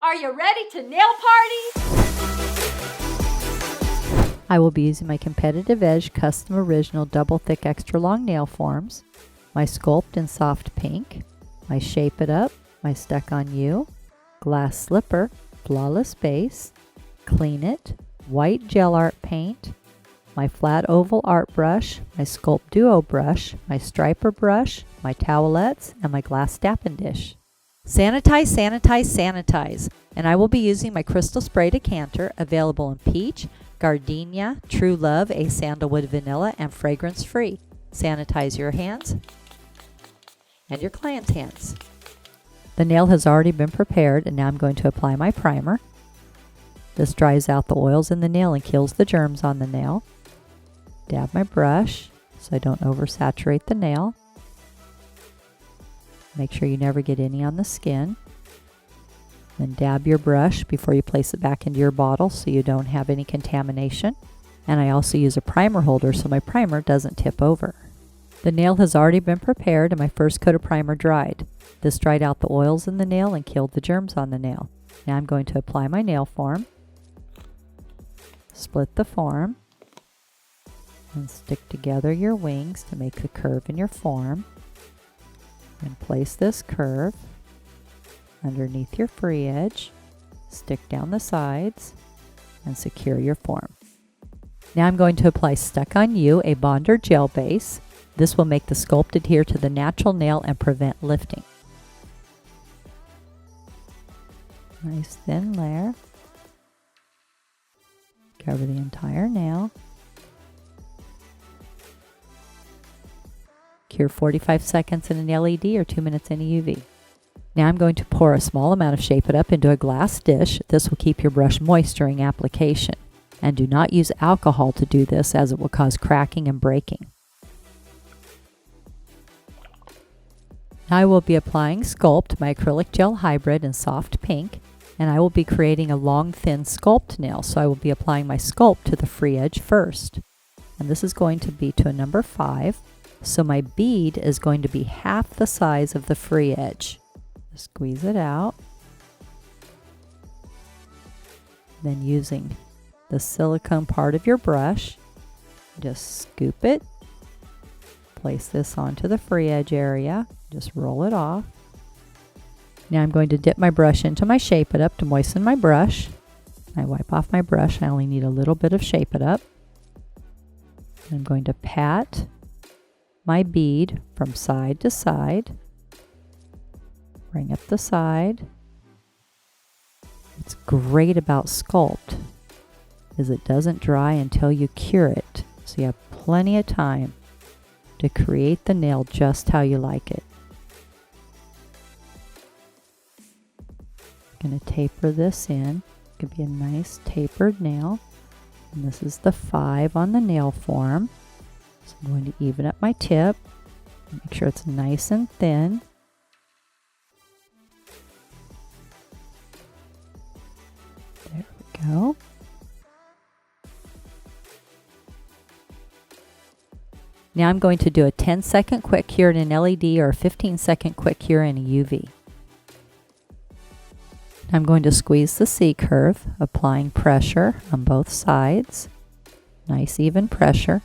Are you ready to nail party? I will be using my Competitive Edge Custom Original Double Thick Extra Long Nail Forms, my Sculpt in Soft Pink, my Shape It Up, my Stuck On You, Glass Slipper, Flawless Base, Clean It, White Gel Art Paint, my Flat Oval Art Brush, my Sculpt Duo Brush, my Striper Brush, my Towelettes, and my Glass Stampin' Dish. Sanitize, sanitize, sanitize. And I will be using my Crystal Spray Decanter, available in Peach, Gardenia, True Love, A Sandalwood Vanilla, and Fragrance Free. Sanitize your hands and your client's hands. The nail has already been prepared, and now I'm going to apply my primer. This dries out the oils in the nail and kills the germs on the nail. Dab my brush so I don't oversaturate the nail. Make sure you never get any on the skin. Then dab your brush before you place it back into your bottle so you don't have any contamination. And I also use a primer holder so my primer doesn't tip over. The nail has already been prepared and my first coat of primer dried. This dried out the oils in the nail and killed the germs on the nail. Now I'm going to apply my nail form. Split the form and stick together your wings to make the curve in your form. And place this curve underneath your free edge, stick down the sides, and secure your form. Now I'm going to apply Stuck On You, a Bonder gel base. This will make the sculpt adhere to the natural nail and prevent lifting. Nice thin layer. Cover the entire nail. Cure 45 seconds in an LED or 2 minutes in a UV. Now I'm going to pour a small amount of Shape It Up into a glass dish. This will keep your brush moist during application. And do not use alcohol to do this, as it will cause cracking and breaking. Now I will be applying Sculpt, my acrylic gel hybrid in soft pink, and I will be creating a long thin sculpt nail, so I will be applying my Sculpt to the free edge first. And this is going to be to a number 5. So my bead is going to be half the size of the free edge. Squeeze it out. Then using the silicone part of your brush, just scoop it. Place this onto the free edge area. Just roll it off. Now I'm going to dip my brush into my Shape It Up to moisten my brush. I wipe off my brush. I only need a little bit of Shape It Up. I'm going to pat my bead from side to side. Bring up the side. What's great about Sculpt is it doesn't dry until you cure it, so you have plenty of time to create the nail just how you like it. I'm going to taper this in. It could be a nice tapered nail. And this is the 5 on the nail form. So I'm going to even up my tip, make sure it's nice and thin. There we go. Now I'm going to do a 10-second quick cure in an LED or a 15-second quick cure in a UV. I'm going to squeeze the C curve, applying pressure on both sides. Nice even pressure.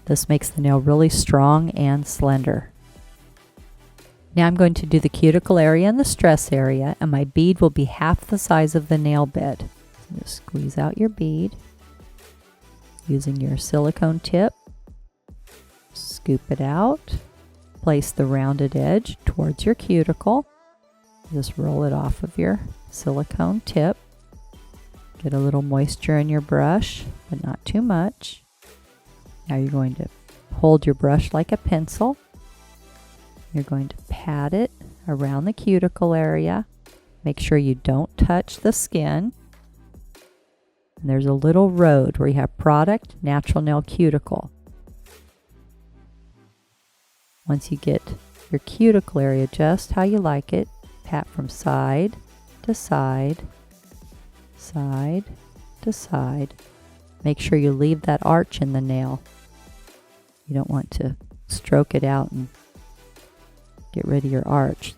This makes the nail really strong and slender. Now I'm going to do the cuticle area and the stress area, and my bead will be half the size of the nail bed. So just squeeze out your bead using your silicone tip. Scoop it out. Place the rounded edge towards your cuticle. Just roll it off of your silicone tip. Get a little moisture in your brush, but not too much. Now you're going to hold your brush like a pencil. You're going to pat it around the cuticle area. Make sure you don't touch the skin. And there's a little road where you have product, natural nail cuticle. Once you get your cuticle area just how you like it, pat from side to side, side to side. Make sure you leave that arch in the nail. You don't want to stroke it out and get rid of your arch.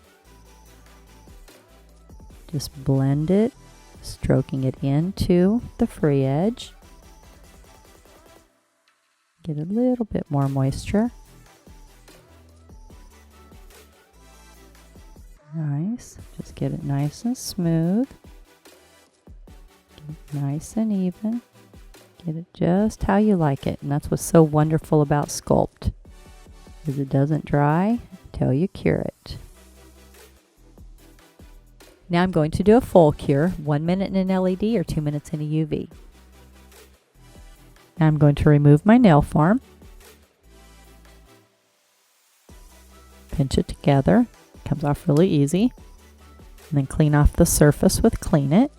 Just blend it, stroking it into the free edge. Get a little bit more moisture. Nice. Just get it nice and smooth. Get it nice and even. Get it just how you like it. And that's what's so wonderful about Sculpt, is it doesn't dry until you cure it. Now I'm going to do a full cure, 1 minute in an LED or 2 minutes in a UV. Now I'm going to remove my nail form. Pinch it together. Comes off really easy. And then clean off the surface with Clean It.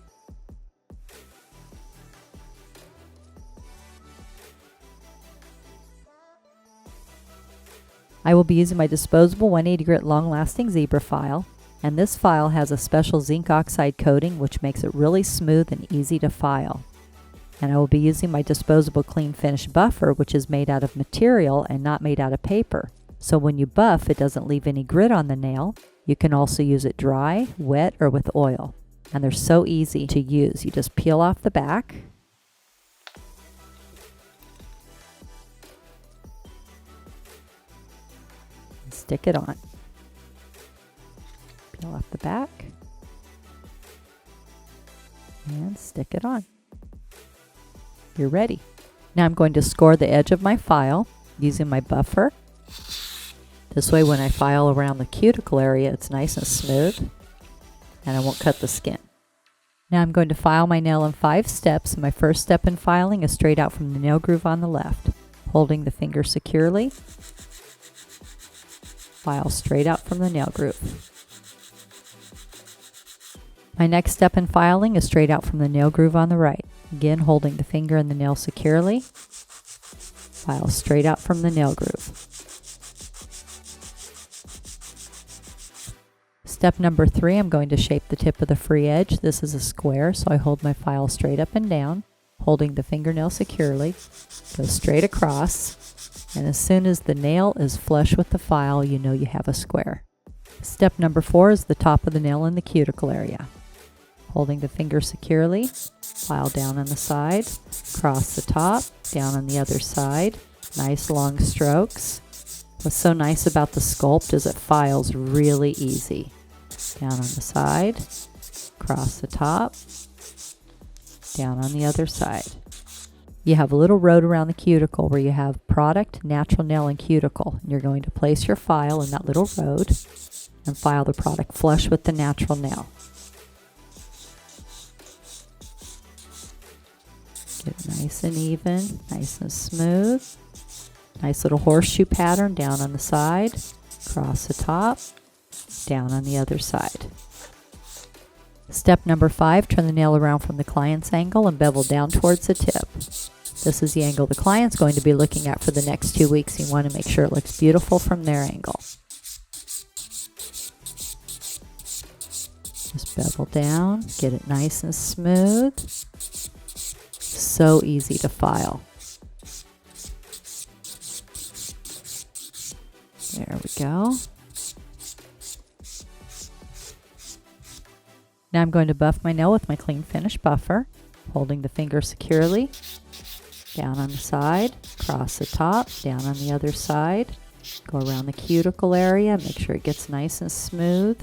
I will be using my disposable 180 grit long-lasting zebra file, and this file has a special zinc oxide coating which makes it really smooth and easy to file. And I will be using my disposable clean finish buffer, which is made out of material and not made out of paper. So when you buff, it doesn't leave any grit on the nail. You can also use it dry, wet, or with oil. And they're so easy to use. You just peel off the back. And stick it on. Peel off the back. And stick it on. You're ready. Now I'm going to score the edge of my file using my buffer. This way when I file around the cuticle area, it's nice and smooth and I won't cut the skin. Now I'm going to file my nail in 5 steps. My first step in filing is straight out from the nail groove on the left. Holding the finger securely, file straight out from the nail groove. My next step in filing is straight out from the nail groove on the right. Again, holding the finger and the nail securely, file straight out from the nail groove. Step number 3, I'm going to shape the tip of the free edge. This is a square, so I hold my file straight up and down, holding the fingernail securely, go straight across, and as soon as the nail is flush with the file, you know you have a square. Step number 4 is the top of the nail in the cuticle area. Holding the finger securely, file down on the side, cross the top, down on the other side, nice long strokes. What's so nice about the Sculpt is it files really easy. Down on the side, cross the top, down on the other side. You have a little road around the cuticle where you have product, natural nail, and cuticle. And you're going to place your file in that little road and file the product flush with the natural nail. Get it nice and even, nice and smooth. Nice little horseshoe pattern down on the side, across the top, down on the other side. Step number 5, turn the nail around from the client's angle and bevel down towards the tip. This is the angle the client's going to be looking at for the next 2 weeks. You want to make sure it looks beautiful from their angle. Just bevel down, get it nice and smooth. So easy to file. There we go. Now I'm going to buff my nail with my clean finish buffer, holding the finger securely, down on the side, across the top, down on the other side, go around the cuticle area, make sure it gets nice and smooth.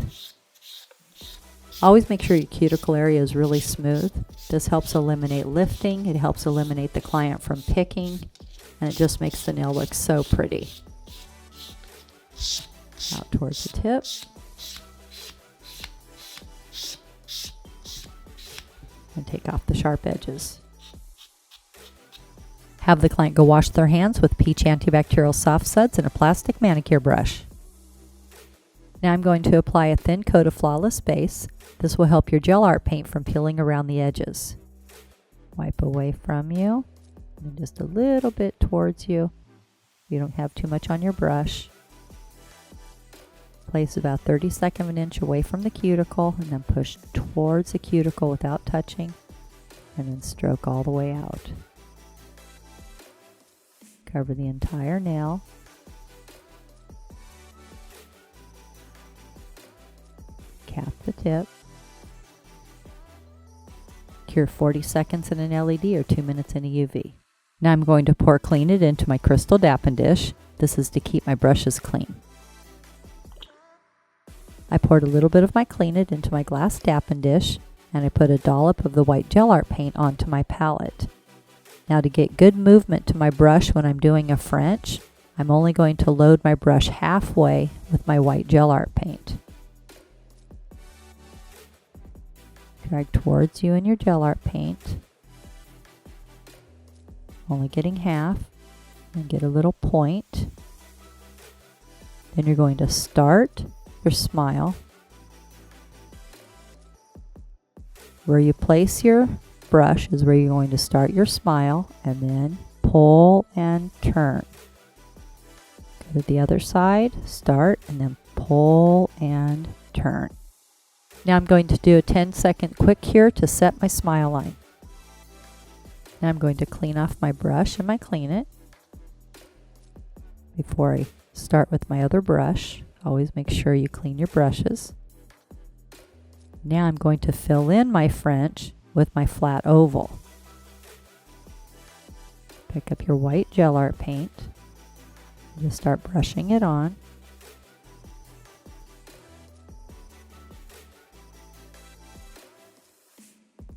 Always make sure your cuticle area is really smooth. This helps eliminate lifting, it helps eliminate the client from picking, and it just makes the nail look so pretty. Out towards the tip. And take off the sharp edges. Have the client go wash their hands with peach antibacterial soft suds and a plastic manicure brush. Now I'm going to apply a thin coat of flawless base. This will help your gel art paint from peeling around the edges. Wipe away from you, and just a little bit towards you. You don't have too much on your brush. Place about 1/32 of an inch away from the cuticle and then push towards the cuticle without touching, and then stroke all the way out. Cover the entire nail. Cap the tip. Cure 40 seconds in an LED or 2 minutes in a UV. Now I'm going to pour Clean It into my crystal dapping dish. This is to keep my brushes clean. I poured a little bit of my Clean It into my glass dapping dish, and I put a dollop of the white gel art paint onto my palette. Now to get good movement to my brush when I'm doing a French, I'm only going to load my brush halfway with my white gel art paint. Drag towards you in your gel art paint, only getting half, and get a little point. Then you're going to start your smile. Where you place your brush is where you're going to start your smile, and then pull and turn. Go to the other side, start, and then pull and turn. Now I'm going to do a 10-second quick cure to set my smile line. Now I'm going to clean off my brush and my Clean It. Before I start with my other brush, always make sure you clean your brushes. Now I'm going to fill in my French with my flat oval. Pick up your white gel art paint. Just start brushing it on.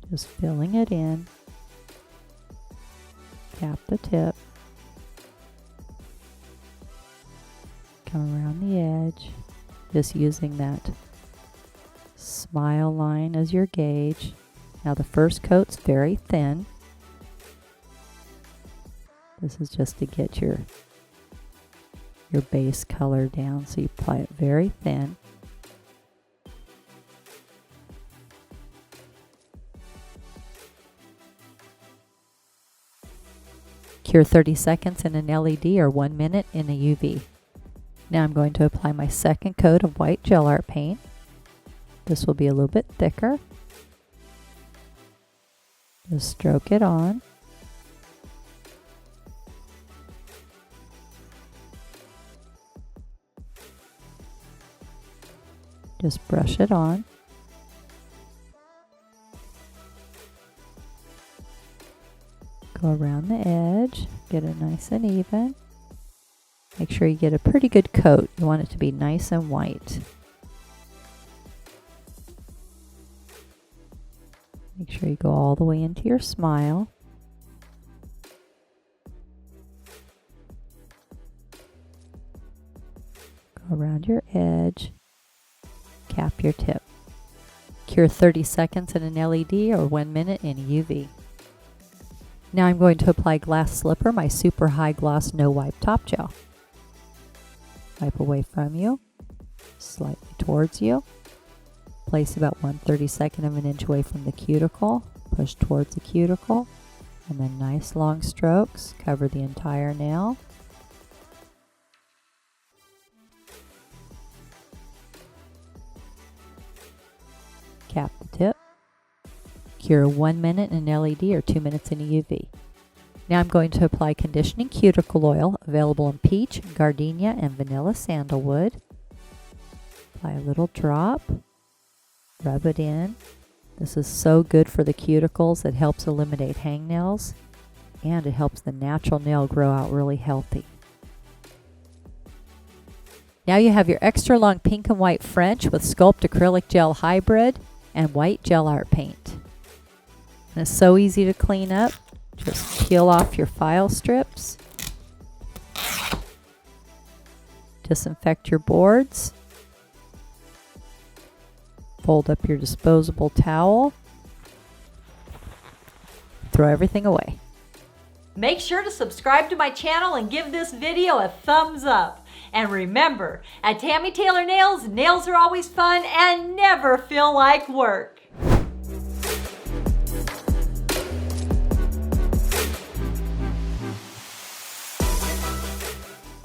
Just filling it in. Tap the tip. Come around the edge. Just using that smile line as your gauge. Now the first coat's very thin. This is just to get your base color down, so you apply it very thin. Cure 30 seconds in an LED or 1 minute in a UV. Now I'm going to apply my second coat of white gel art paint. This will be a little bit thicker. Just stroke it on. Just brush it on. Go around the edge, get it nice and even. Make sure you get a pretty good coat. You want it to be nice and white. Make sure you go all the way into your smile. Go around your edge. Cap your tip. Cure 30 seconds in an LED or 1 minute in a UV. Now I'm going to apply Glass Slipper, my super high gloss no wipe top gel. Wipe away from you, slightly towards you. Place about 1/32 of an inch away from the cuticle. Push towards the cuticle, and then nice long strokes. Cover the entire nail. Cap the tip. Cure 1 minute in an LED or 2 minutes in a UV. Now I'm going to apply conditioning cuticle oil, available in peach, gardenia, and vanilla sandalwood. Apply a little drop. Rub it in. This is so good for the cuticles. It helps eliminate hangnails, and it helps the natural nail grow out really healthy. Now you have your extra long pink and white French with Sculpt acrylic gel hybrid and white gel art paint. And it's so easy to clean up. Just peel off your file strips. Disinfect your boards. Fold up your disposable towel. Throw everything away. Make sure to subscribe to my channel and give this video a thumbs up. And remember, at Tammy Taylor Nails, nails are always fun and never feel like work.